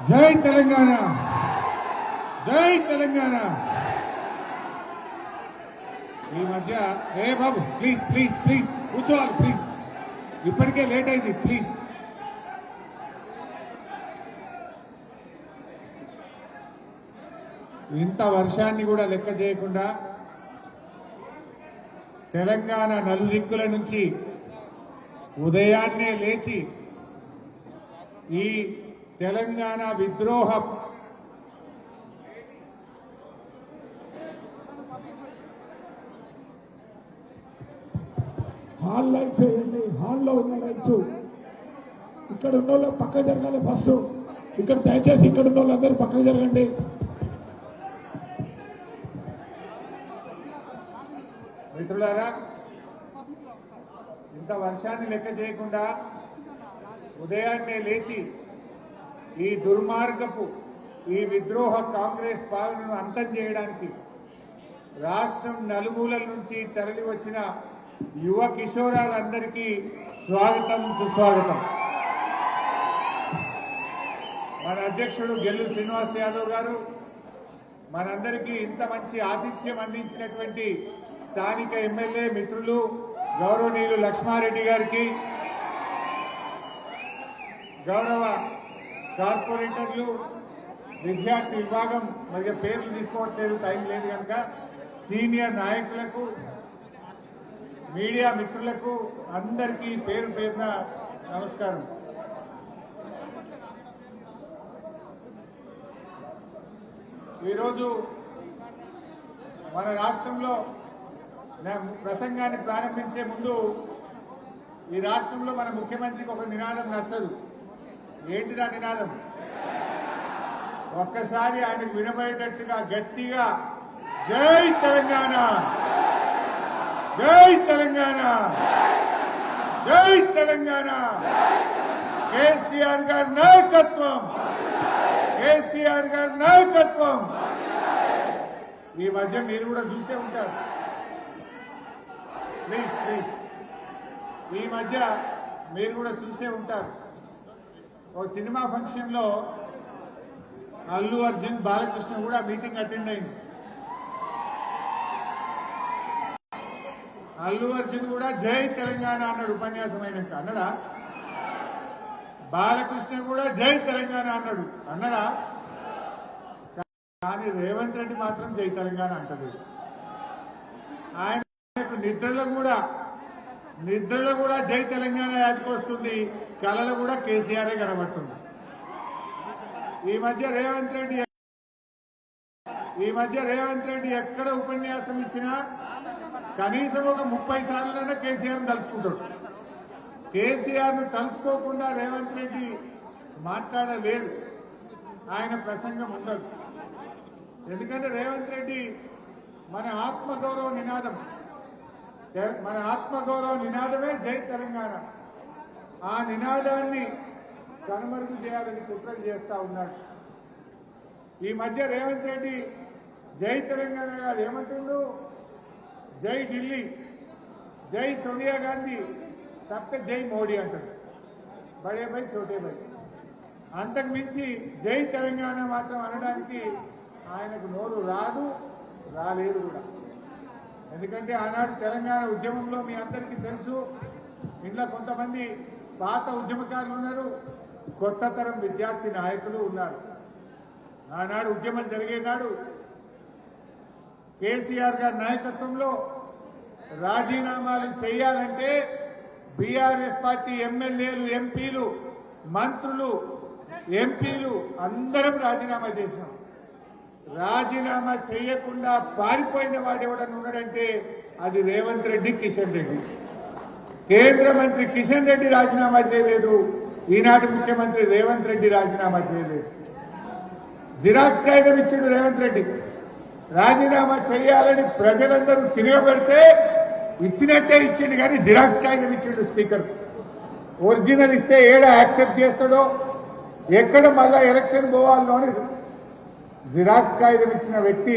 జై తెలంగాణ, జై తెలంగాణ. ఈ మధ్య ఏ బాబు ప్లీజ్ ప్లీజ్ ప్లీజ్ కూర్చోవాలి ప్లీజ్, ఇప్పటికే లేట్ అయింది ప్లీజ్. ఇంత వర్షాన్ని కూడా లెక్క చేయకుండా తెలంగాణ నలుదిక్కుల నుంచి ఉదయాన్నే లేచి ఈ తెలంగాణ విద్రోహ హాల్ లైట్స్ వేయండి. హాల్లో ఉన్న లైట్స్ ఇక్కడ ఉన్న వాళ్ళు పక్క జరగాలి. ఫస్ట్ ఇక్కడ దయచేసి ఇక్కడ ఉన్న వాళ్ళందరూ పక్కకు జరగండి. మిత్రులారా, ఇంత వర్షాన్ని లెక్క చేయకుండా ఉదయాన్నే లేచి ఈ దుర్మార్గపు ఈ విద్రోహ కాంగ్రెస్ పాలనను అంతం చేయడానికి రాష్ట్రం నలుమూలల నుంచి తరలి వచ్చిన యువ కిషోరాలందరికీ స్వాగతం, సుస్వాగతం. మన అధ్యక్షుడు గెల్లు శ్రీనివాస్ యాదవ్ గారు మనందరికీ ఇంత మంచి ఆతిథ్యం అందించినటువంటి స్థానిక ఎమ్మెల్యే మిత్రులు గౌరవనీయులు లక్ష్మారెడ్డి గారికి, గౌరవ కార్పొరేటర్లు, విద్యార్థి విభాగం మరియు పేర్లు తీసుకోవట్లేదు, టైం లేదు కనుక, సీనియర్ నాయకులకు, మీడియా మిత్రులకు అందరికీ పేరు పేరున నమస్కారం. ఈరోజు మన రాష్ట్రంలో ప్రసంగాన్ని ప్రారంభించే ముందు ఈ రాష్ట్రంలో మన ముఖ్యమంత్రికి ఒక నినాదం నచ్చదు. ఏంటిదా నినాదం? ఒక్కసారి ఆయనకు వినబడేటట్టుగా గట్టిగా జై తెలంగాణ, జై తెలంగాణ, జై తెలంగాణ, కేసీఆర్ గారి నాయకత్వం, కేసీఆర్ గారి నాయకత్వం. ఈ మధ్య మీరు కూడా చూసే ఉంటారు, ప్లీజ్ ప్లీజ్, ఈ మధ్య మీరు కూడా చూసే ఉంటారు. ఓ సినిమా ఫంక్షన్ లో అల్లు అర్జున్, బాలకృష్ణ కూడా మీటింగ్ అటెండ్ అయింది. అల్లు అర్జున్ కూడా జై తెలంగాణ అన్నాడు ఉపన్యాసం అయినాక. అన్నడా? బాలకృష్ణ కూడా జై తెలంగాణ అన్నాడు. అన్నడా? కానీ రేవంత్ రెడ్డి మాత్రం జై తెలంగాణ అంటది. ఆయనకు నిద్రలో కూడా జై తెలంగాణ యాదికి వస్తుంది, కళలో కూడా కేసీఆరే కనబడుతుంది. ఈ మధ్య రేవంత్ రెడ్డి ఎక్కడ ఉపన్యాసం ఇచ్చినా కనీసం ఒక 30 సార్లైనా కేసీఆర్ను తలుచుకుంటాడు. కేసీఆర్ను తలుచుకోకుండా రేవంత్ రెడ్డి మాట్లాడలేడు, ఆయన ప్రసంగం ఉండదు. ఎందుకంటే రేవంత్ రెడ్డి మన ఆత్మగౌరవ నినాదమే జై తెలంగాణ. ఆ నినాదాన్ని కనుమరుగు చేయాలని కుట్రలు చేస్తా ఉన్నాడు. ఈ మధ్య రేవంత్ రెడ్డి జై తెలంగాణ కాదు, ఏమంటుండు? జై ఢిల్లీ, జై సోనియా గాంధీ, తప్ప జై మోడీ అంటాడు. బడే భాయ్ చోటే భాయ్. అంతకు మించి జై తెలంగాణ మాత్రం అనడానికి ఆయనకు నోరు రాలేదు కూడా. ఎందుకంటే ఆనాడు తెలంగాణ ఉద్యమంలో మీ అందరికీ తెలుసు, ఇంట్లో కొంతమంది పాత ఉద్యమకారులు ఉన్నారు, కొత్త తరం విద్యార్థి నాయకులు ఉన్నారు. ఆనాడు ఉద్యమం జరిగేనాడు కేసీఆర్ గారి నాయకత్వంలో రాజీనామాలు చేయాలంటే బీఆర్ఎస్ పార్టీ ఎమ్మెల్యేలు, ఎంపీలు, మంత్రులు, ఎంపీలు అందరం రాజీనామా చేశాం. రాజీనామా చేయకుండా పారిపోయిన వాడు ఎవడన్నా ఉన్నాడంటే అది రేవంత్ రెడ్డి, కిషన్ రెడ్డి. కేంద్ర మంత్రి కిషన్ రెడ్డి రాజీనామా చేయలేదు, ఈనాటి ముఖ్యమంత్రి రేవంత్ రెడ్డి రాజీనామా చేయలేదు. జిరాక్స్ కాగితం ఇచ్చిండు రేవంత్ రెడ్డి. రాజీనామా చేయాలని ప్రజలందరూ తిరగబెడితే ఇచ్చినట్టే ఇచ్చిండు, కానీ జిరాక్స్ కాగితం ఇచ్చిండు స్పీకర్. ఒరిజినల్ ఇస్తే ఏడా యాక్సెప్ట్ చేస్తాడో, ఎక్కడ మళ్ళా ఎలక్షన్ పోవాలో అని జిరాక్స్ కాగితం ఇచ్చిన వ్యక్తి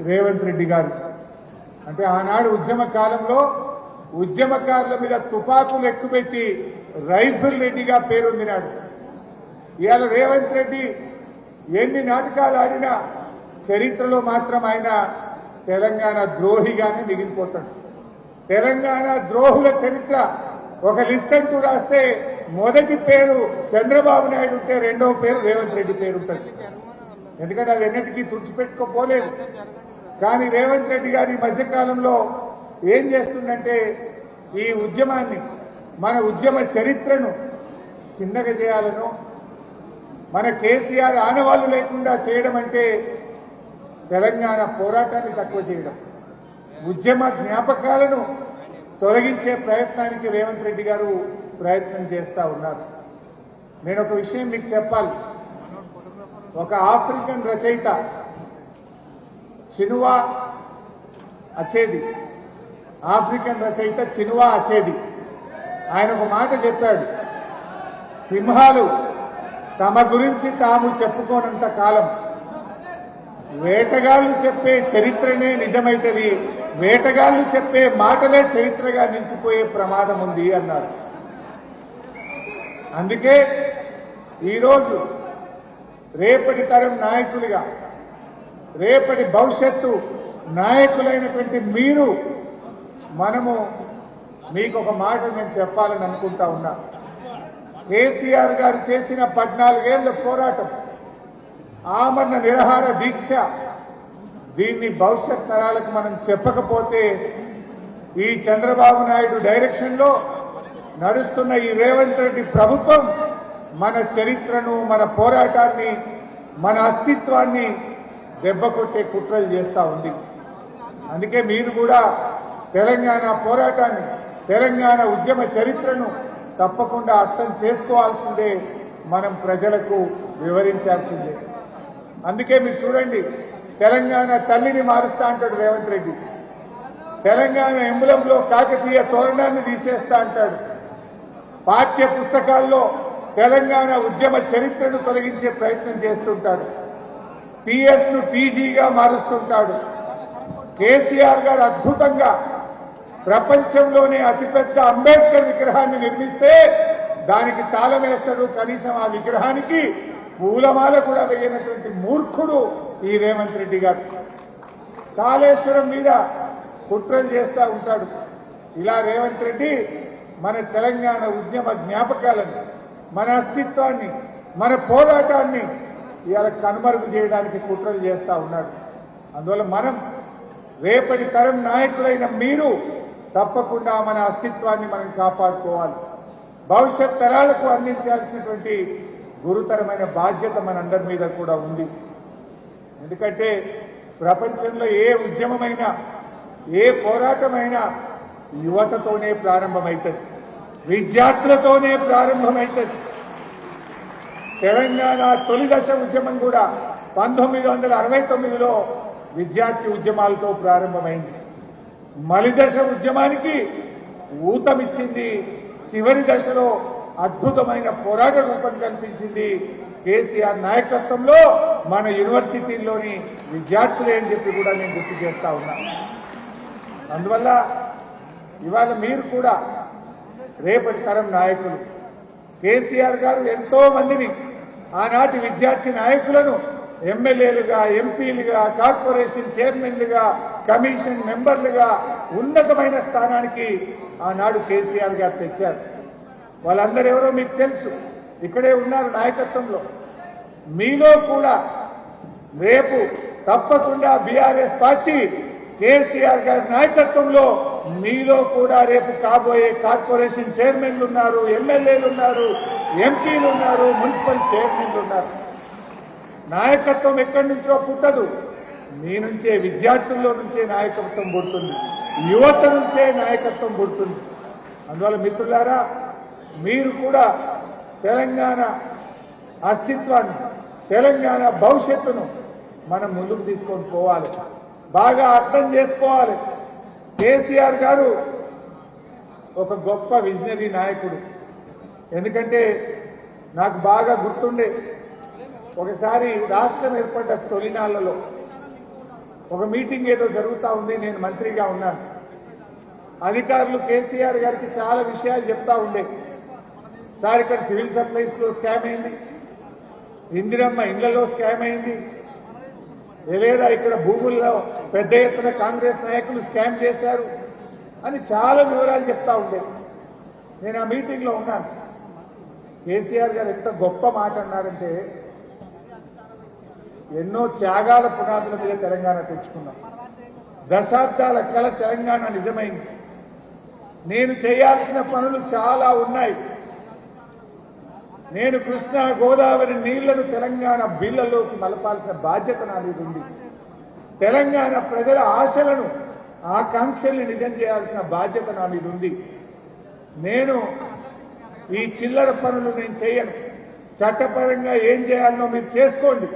రేవంత్ రెడ్డి గారు. అంటే ఆనాడు ఉద్యమ కాలంలో ఉద్యమకారుల మీద తుపాకులు ఎక్కుపెట్టి రైఫిల్ రెడ్డిగా పేరొందినాడు. ఇవాళ రేవంత్ రెడ్డి ఎన్ని నాటకాలు ఆడినా చరిత్రలో మాత్రం ఆయన తెలంగాణ ద్రోహిగానే మిగిలిపోతాడు. తెలంగాణ ద్రోహుల చరిత్ర ఒక లిస్ట్ అంటూ రాస్తే మొదటి పేరు చంద్రబాబు నాయుడు ఉంటే రెండవ పేరు రేవంత్ రెడ్డి పేరు ఉంటుంది. ఎందుకంటే అది ఎన్నిటికీ తుడిచిపెట్టుకోపోలేదు. కానీ రేవంత్ రెడ్డి గారి ఈ మధ్యకాలంలో ఏం చేస్తుందంటే ఈ ఉద్యమాన్ని, మన ఉద్యమ చరిత్రను చిన్నగా చేయాలను, మన కేసీఆర్ ఆనవాళ్లు లేకుండా చేయడం అంటే తెలంగాణ పోరాటాన్ని తక్కువ చేయడం, ఉద్యమ జ్ఞాపకాలను తొలగించే ప్రయత్నానికి రేవంత్ రెడ్డి గారు ప్రయత్నం చేస్తా ఉన్నారు. నేను ఒక విషయం మీకు చెప్పాలి. ఒక ఆఫ్రికన్ రచయిత చినువా అచేది, ఆఫ్రికన్ రచయిత చినువా అచేది, ఆయన ఒక మాట చెప్పాడు. సింహాలు తమ గురించి తాము చెప్పుకోనంత కాలం వేటగాళ్లు చెప్పే చరిత్రనే నిజమైతది, వేటగాళ్లు చెప్పే మాటలే చరిత్రగా నిలిచిపోయే ప్రమాదం ఉంది అన్నారు. అందుకే ఈరోజు రేపటి తరం నాయకులుగా, రేపటి భవిష్యత్తు నాయకులైనటువంటి మీరు, మనము మీకు ఒక మాట నేను చెప్పాలని అనుకుంటా ఉన్నా. కేసీఆర్ గారు చేసిన 14 ఏళ్ల పోరాటం, ఆమరణ నిరాహార దీక్ష, దీన్ని భవిష్యత్ తరాలకు మనం చెప్పకపోతే ఈ చంద్రబాబు నాయుడు డైరెక్షన్ లో నడుస్తున్న ఈ రేవంత్ రెడ్డి ప్రభుత్వం మన చరిత్రను, మన పోరాటాన్ని, మన అస్తిత్వాన్ని దెబ్బకొట్టే కుట్రలు చేస్తా ఉంది. అందుకే మీరు కూడా తెలంగాణ పోరాటాన్ని, తెలంగాణ ఉద్యమ చరిత్రను తప్పకుండా అర్థం చేసుకోవాల్సిందే, మనం ప్రజలకు వివరించాల్సిందే. అందుకే మీరు చూడండి, తెలంగాణ తల్లిని మారుస్తా అంటాడు రేవంత్ రెడ్డి, తెలంగాణ ఎంబులంలో కాకతీయ తోరణాన్ని తీసేస్తా అంటాడు, పాఠ్య పుస్తకాల్లో తెలంగాణ ఉద్యమ చరిత్రను తొలగించే ప్రయత్నం చేస్తుంటాడు, టీఎస్ ను టీజీగా మారుస్తుంటాడు. కేసీఆర్ గారు అద్భుతంగా ప్రపంచంలోనే అతిపెద్ద అంబేద్కర్ విగ్రహాన్ని నిర్మిస్తే దానికి తాళం వేస్తాడు, కనీసం ఆ విగ్రహానికి పూలమాల కూడా వేయనటువంటి మూర్ఖుడు ఈ రేవంత్ రెడ్డి గారు. కాళేశ్వరం మీద కుట్రలు చేస్తూ ఉంటాడు. ఇలా రేవంత్ రెడ్డి మన తెలంగాణ ఉద్యమ జ్ఞాపకాలను, మన అస్తిత్వాన్ని, మన పోరాటాన్ని ఇవాళ కనుమరుగు చేయడానికి కుట్రలు చేస్తూ ఉన్నాడు. అందువల్ల మనం, రేపటి తరం నాయకులైన మీరు తప్పకుండా మన అస్తిత్వాన్ని మనం కాపాడుకోవాలి. భవిష్యత్ తరాలకు అందించాల్సినటువంటి గురుతరమైన బాధ్యత మనందరి మీద కూడా ఉంది. ఎందుకంటే ప్రపంచంలో ఏ ఉద్యమమైనా, ఏ పోరాటమైనా యువతతోనే ప్రారంభమవుతుంది, విద్యార్థులతోనే ప్రారంభమవుతుంది. తెలంగాణ తొలి దశ ఉద్యమం కూడా 1969లో విద్యార్థి ఉద్యమాలతో ప్రారంభమైంది. మలిదశ ఉద్యమానికి ఊతమిచ్చింది, చివరి దశలో అద్భుతమైన పోరాట రూపం కల్పించింది కేసీఆర్ నాయకత్వంలో మన యూనివర్సిటీల్లోని విద్యార్థులే అని చెప్పి కూడా నేను గుర్తు చేస్తా ఉన్నా. అందువల్ల ఇవాళ మీరు కూడా రేపటి తరం నాయకులు. కేసీఆర్ గారు ఎంతో మందిని, ఆనాటి విద్యార్థి నాయకులను ఎమ్మెల్యేలుగా, ఎంపీలుగా, కార్పొరేషన్ చైర్మన్లుగా, కమిషన్ మెంబర్లుగా ఉన్నతమైన స్థానానికి ఆనాడు కేసీఆర్ గారు తెచ్చారు. వాళ్ళందరూ ఎవరో మీకు తెలుసు, ఇక్కడే ఉన్నారు నాయకత్వంలో. మీలో కూడా రేపు తప్పకుండా బీఆర్ఎస్ పార్టీ కేసీఆర్ గారి నాయకత్వంలో మీలో కూడా రేపు కాబోయే కార్పొరేషన్ చైర్మన్లు ఉన్నారు, ఎమ్మెల్యేలు ఉన్నారు, ఎంపీలు ఉన్నారు, మున్సిపల్ చైర్మన్లు ఉన్నారు. నాయకత్వం ఎక్కడి నుంచో పుట్టదు, మీ నుంచే, విద్యార్థుల్లో నుంచే నాయకత్వం పుడుతుంది, యువత నుంచే నాయకత్వం పుడుతుంది. అందువల్ల మిత్రులారా, మీరు కూడా తెలంగాణ అస్తిత్వాన్ని, తెలంగాణ భవిష్యత్తును మనం ముందుకు తీసుకొని పోవాలి, బాగా అర్థం చేసుకోవాలి. కేసీఆర్ గారు ఒక గొప్ప విజనరీ నాయకుడు. ఎందుకంటే నాకు బాగా గుర్తుండే, ఒకసారి రాష్ట్రం ఏర్పడ్డ తొలినాళ్లలో ఒక మీటింగ్ ఏదో జరుగుతూ ఉంది, నేను మంత్రిగా ఉన్నాను. అధికారులు కేసీఆర్ గారికి చాలా విషయాలు చెప్తా ఉండే. సార్ ఇక్కడ సివిల్ సప్లైస్ లో స్కామ్ అయింది, ఇందిరమ్మ ఇళ్లలో స్కామ్ అయింది, లేదా ఇక్కడ భూముల్లో పెద్ద ఎత్తున కాంగ్రెస్ నాయకులు స్కామ్ చేశారు అని చాలా వివరాలు చెప్తా ఉండే. నేను ఆ మీటింగ్లో ఉన్నాను. కేసీఆర్ గారు ఎంత గొప్ప మాట అన్నారంటే, ఎన్నో త్యాగాల పునాదుల మీద తెలంగాణ తెచ్చుకున్నాం, దశాబ్దాల కల తెలంగాణ నిజమైంది, నేను చేయాల్సిన పనులు చాలా ఉన్నాయి, నేను కృష్ణా గోదావరి నీళ్లను తెలంగాణ బిళ్లలోకి మలపాల్సిన బాధ్యత నా మీద ఉంది, తెలంగాణ ప్రజల ఆశలను ఆకాంక్షల్ని నిజం చేయాల్సిన బాధ్యత నా మీద ఉంది. నేను ఈ చిల్లర పనులు నేను చేయను, చట్టపరంగా ఏం చేయాలనో మీరు చేసుకోండి,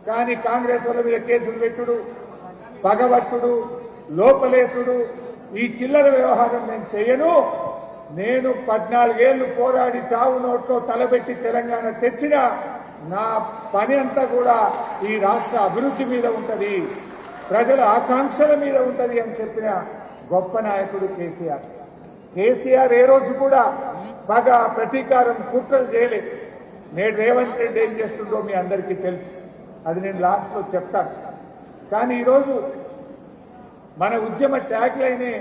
కానీ కాంగ్రెస్ వాళ్ళ మీద కేసులు పెట్టుడు, పగబట్టుడు, లోపలేసుడు, ఈ చిల్లర వ్యవహారం నేను చేయను. నేను 14 ఏళ్లు పోరాడి చావు నోట్లో తలబెట్టి తెలంగాణ తెచ్చిన నా పని అంతా కూడా ఈ రాష్ట్ర అభివృద్ధి మీద ఉంటది, ప్రజల ఆకాంక్షల మీద ఉంటది అని చెప్పిన గొప్ప నాయకుడు కేసీఆర్. కేసీఆర్ ఏ రోజు కూడా పగ, ప్రతీకారం, కుట్రలు చేయలేదు. నేడు రేవంత్ రెడ్డి ఏం చేస్తుండో మీ అందరికీ తెలుసు, అది నేను లాస్ట్లో చెప్తాను. కానీ ఈరోజు మన ఉద్యమ ట్యాగ్ లైనే